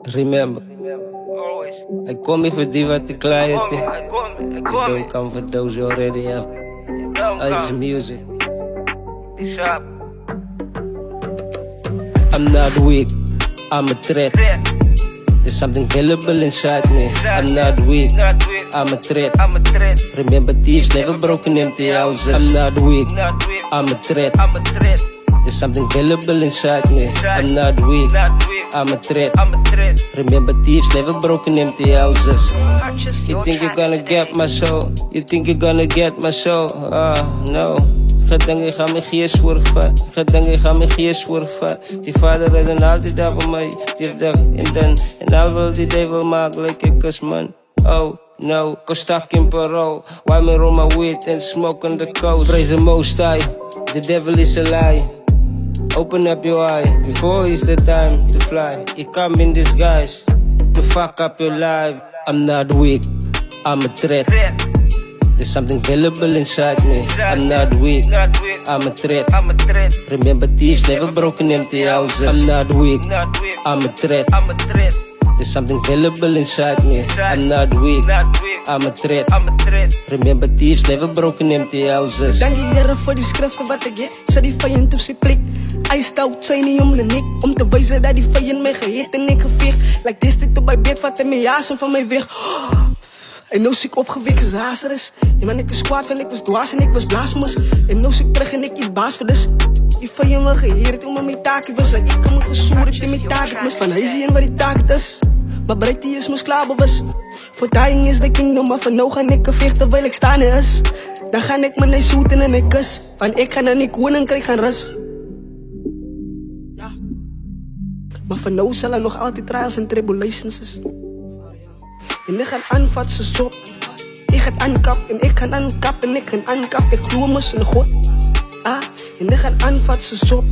Remember, I kom hier voor die wat ik klaar het. I don't come for those you already have. It's music. I'm not weak, I'm a threat. There's something valuable inside me. I'm not weak, I'm a threat. Remember, thieves never broken empty houses. I'm not weak, I'm a threat. There's something valuable inside me. I'm not weak, I'm a threat. Remember, thieves never broken empty houses. You think you're gonna get my soul? You think you're gonna get my soul? No. Gedenk, ik ga mijn geest worven. Gedenk, ik ga mijn geest worven. Die vader is en altijd daar voor mij. Die dag en dan. En al wil die day wil maken, like ik als man. Oh no, go stuck in parole. Why me roll my weed and smoke on the coast? Praise the most high, the devil is a lie. Open up your eye, before it's the time to fly. You come in disguise, to fuck up your life. I'm not weak, I'm a threat. There's something valuable inside me. I'm not weak, I'm a threat. Remember, thieves never broken empty houses. I'm not weak, I'm a threat. There's something valuable inside me. I'm not weak, I'm a threat. Remember, thieves never broken empty houses. Dank je Heere voor die schriften wat ik get. Zet die vijand op zijn plek. Hij stout zijn niet om de nek. Om te wijzen dat die vijand mij gehit en ik geveeg. Like this dit op mijn bed, vat en mijn jassen van mij weg. En nou zie ik opgewekt als hazeres. Ja man, ik was kwaad van ik was dwaas en ik was blasphemous. En nou zie ik terug en ik die baas voor dus. Die vijand wel geheerd toen maar mijn taak was. Like ik kan me gesoerd in mijn taak. Ik mis van hij zie en waar die taak het is. Maar breed die is me klaar bewust. For dying is the kingdom, maar van nou ga ik gevecht terwijl ik staan is. Dan ga ik me nee zoeten en ik kus. Van ik ga naar die koninkrijk gaan rust. Ja. Maar van nou zal er nog altijd trials en tribulations is. En ik ga aanvat zijn job. Ik ga aankap en ik ga aankap en ik ga aankap. Ik geloof me zijn God. En ik ga aanvat zijn job.